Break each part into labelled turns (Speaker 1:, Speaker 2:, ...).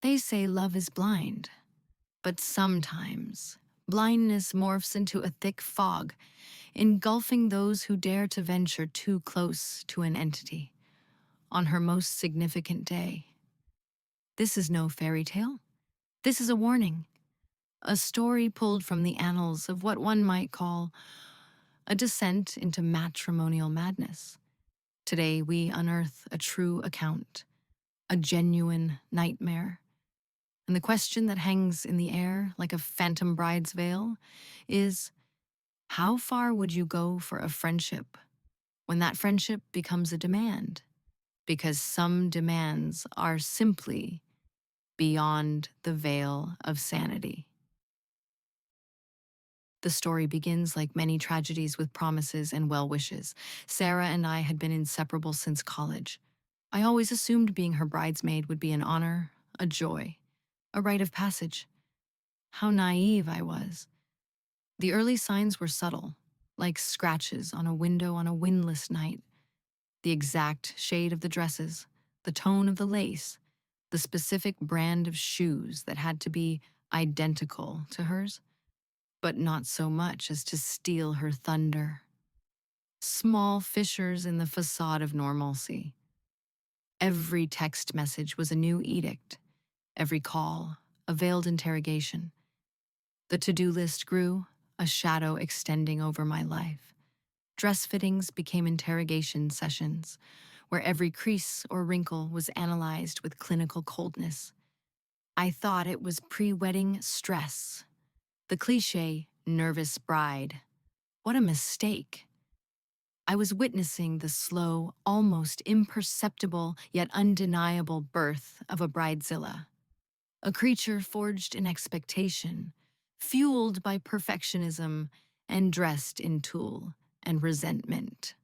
Speaker 1: They say love is blind, but sometimes blindness morphs into a thick fog, engulfing those who dare to venture too close to an entity on her most significant day. This is no fairy tale. This is a warning, a story pulled from the annals of what one might call a descent into matrimonial madness. Today, we unearth a true account, a genuine nightmare. And the question that hangs in the air like a phantom bride's veil is, how far would you go for a friendship when that friendship becomes a demand? Because some demands are simply beyond the veil of sanity. The story begins like many tragedies with promises and well wishes. Sarah and I had been inseparable since college. I always assumed being her bridesmaid would be an honor, a joy, a rite of passage. How naive I was. The early signs were subtle, like scratches on a window on a windless night. The exact shade of the dresses, the tone of the lace, the specific brand of shoes that had to be identical to hers, but not so much as to steal her thunder. Small fissures in the facade of normalcy. Every text message was a new edict, every call, a veiled interrogation. The to-do list grew, a shadow extending over my life. Dress fittings became interrogation sessions, where every crease or wrinkle was analyzed with clinical coldness. I thought it was pre-wedding stress. The cliché, nervous bride. What a mistake. I was witnessing the slow, almost imperceptible, yet undeniable birth of a Bridezilla. A creature forged in expectation, fueled by perfectionism, and dressed in tulle and resentment.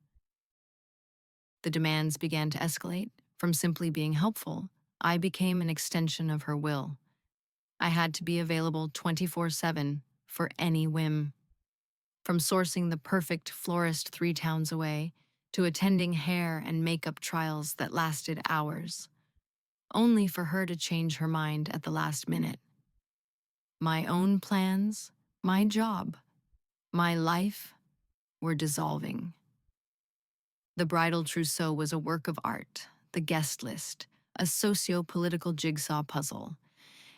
Speaker 1: The demands began to escalate. From simply being helpful, I became an extension of her will. I had to be available 24/7 for any whim. From sourcing the perfect florist 3 towns away to attending hair and makeup trials that lasted hours, only for her to change her mind at the last minute. My own plans, my job, my life were dissolving. The bridal trousseau was a work of art, the guest list, a socio-political jigsaw puzzle,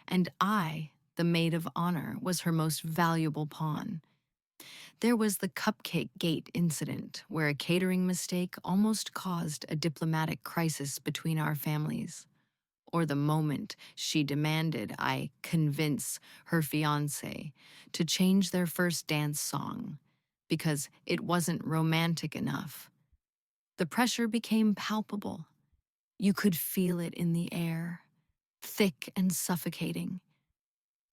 Speaker 1: and I, the maid of honor, was her most valuable pawn. There was the Cupcake Gate incident, where a catering mistake almost caused a diplomatic crisis between our families. Or the moment she demanded I convince her fiancé to change their first dance song because it wasn't romantic enough. The pressure became palpable. You could feel it in the air, thick and suffocating.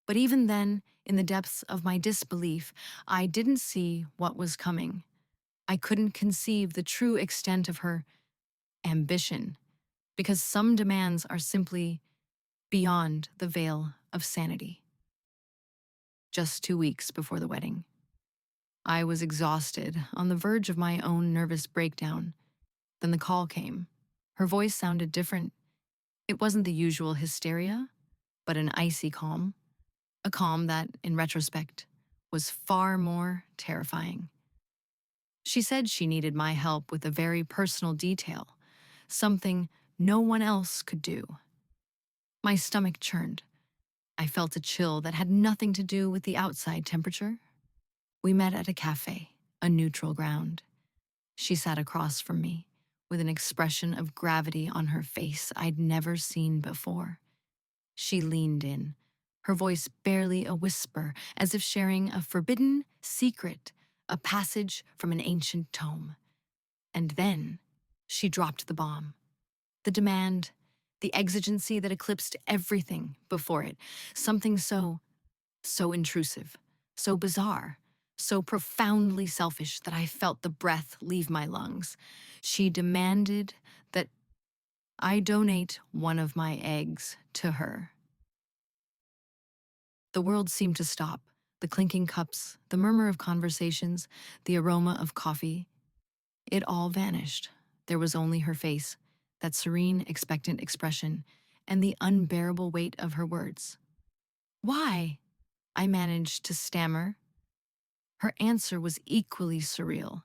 Speaker 1: But even then, in the depths of my disbelief, I didn't see what was coming. I couldn't conceive the true extent of her ambition, because some demands are simply beyond the veil of sanity. Just 2 weeks before the wedding, I was exhausted, on the verge of my own nervous breakdown. Then the call came. Her voice sounded different. It wasn't the usual hysteria, but an icy calm. A calm that, in retrospect, was far more terrifying. She said she needed my help with a very personal detail, something no one else could do. My stomach churned. I felt a chill that had nothing to do with the outside temperature. We met at a cafe, a neutral ground. She sat across from me, with an expression of gravity on her face I'd never seen before. She leaned in, her voice barely a whisper, as if sharing a forbidden secret, a passage from an ancient tome. And then she dropped the bomb. The demand, the exigency that eclipsed everything before it, something so intrusive, so bizarre, so profoundly selfish that I felt the breath leave my lungs. She demanded that I donate one of my eggs to her. The world seemed to stop, the clinking cups, the murmur of conversations, the aroma of coffee. It all vanished. There was only her face, that serene, expectant expression, and the unbearable weight of her words. Why? I managed to stammer. Her answer was equally surreal.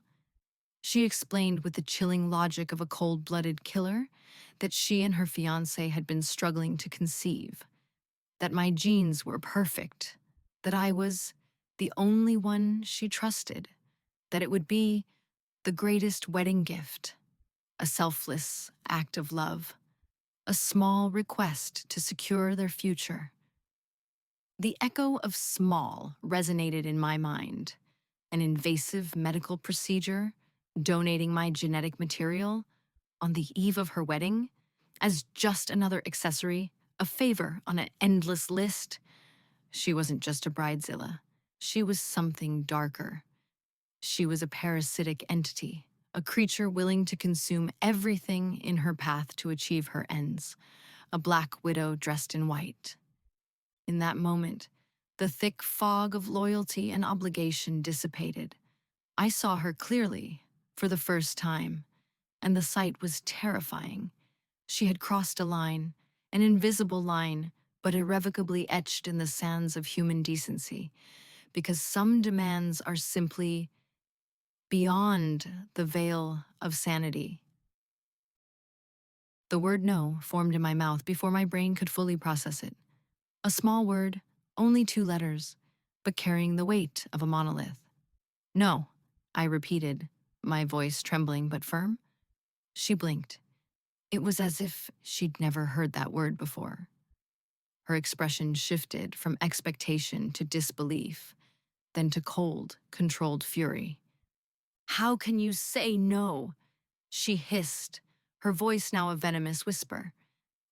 Speaker 1: She explained with the chilling logic of a cold-blooded killer that she and her fiancé had been struggling to conceive, that my genes were perfect, that I was the only one she trusted, that it would be the greatest wedding gift, a selfless act of love, a small request to secure their future. The echo of small resonated in my mind. An invasive medical procedure, donating my genetic material on the eve of her wedding, as just another accessory, a favor on an endless list. She wasn't just a bridezilla. She was something darker. She was a parasitic entity, a creature willing to consume everything in her path to achieve her ends, a black widow dressed in white. In that moment, the thick fog of loyalty and obligation dissipated. I saw her clearly, for the first time, and the sight was terrifying. She had crossed a line, an invisible line, but irrevocably etched in the sands of human decency, because some demands are simply beyond the veil of sanity. The word no formed in my mouth before my brain could fully process it. A small word, only 2 letters, but carrying the weight of a monolith. No, I repeated, my voice trembling but firm. She blinked. It was as if she'd never heard that word before. Her expression shifted from expectation to disbelief, then to cold, controlled fury. How can you say no? She hissed, her voice now a venomous whisper.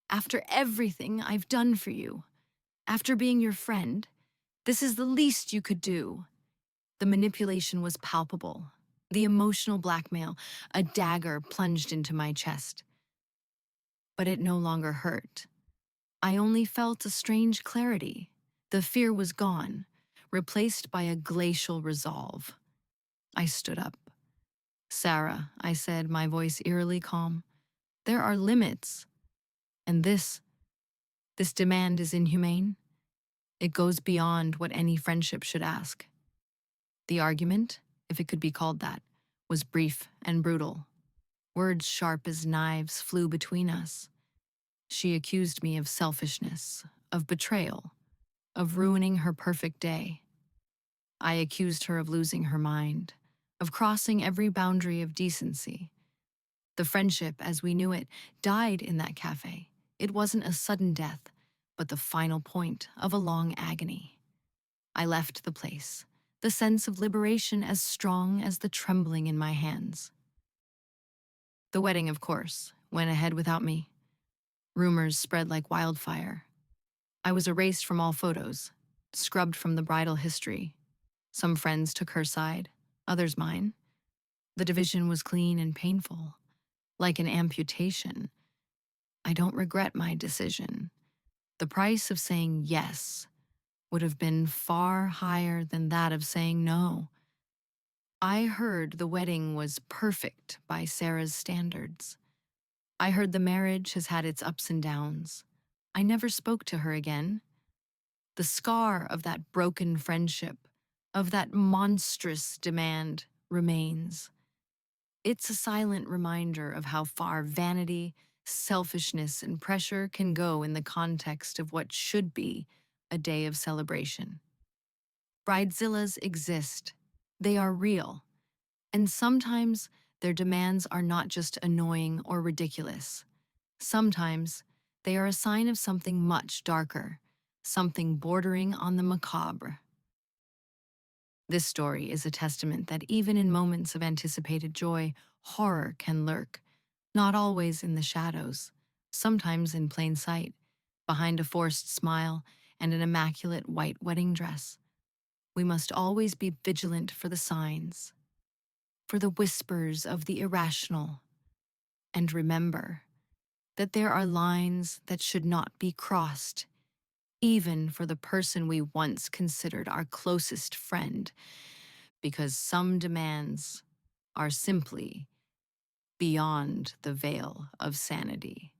Speaker 1: After everything I've done for you, after being your friend, this is the least you could do. The manipulation was palpable. The emotional blackmail, a dagger plunged into my chest. But it no longer hurt. I only felt a strange clarity. The fear was gone, replaced by a glacial resolve. I stood up. Sarah, I said, my voice eerily calm, there are limits. And this demand is inhumane. It goes beyond what any friendship should ask. The argument, if it could be called that, was brief and brutal. Words sharp as knives flew between us. She accused me of selfishness, of betrayal, of ruining her perfect day. I accused her of losing her mind, of crossing every boundary of decency. The friendship, as we knew it, died in that cafe. It wasn't a sudden death, but the final point of a long agony. I left the place, the sense of liberation as strong as the trembling in my hands. The wedding, of course, went ahead without me. Rumors spread like wildfire. I was erased from all photos, scrubbed from the bridal history. Some friends took her side, others mine. The division was clean and painful, like an amputation. I don't regret my decision. The price of saying yes would have been far higher than that of saying no. I heard the wedding was perfect by Sarah's standards. I heard the marriage has had its ups and downs. I never spoke to her again. The scar of that broken friendship, of that monstrous demand, remains. It's a silent reminder of how far vanity, selfishness, and pressure can go in the context of what should be a day of celebration. Bridezillas exist. They are real. And sometimes their demands are not just annoying or ridiculous. Sometimes they are a sign of something much darker, something bordering on the macabre. This story is a testament that even in moments of anticipated joy, horror can lurk, not always in the shadows, sometimes in plain sight, behind a forced smile and an immaculate white wedding dress. We must always be vigilant for the signs, for the whispers of the irrational, and remember that there are lines that should not be crossed, even for the person we once considered our closest friend, because some demands are simply beyond the veil of sanity.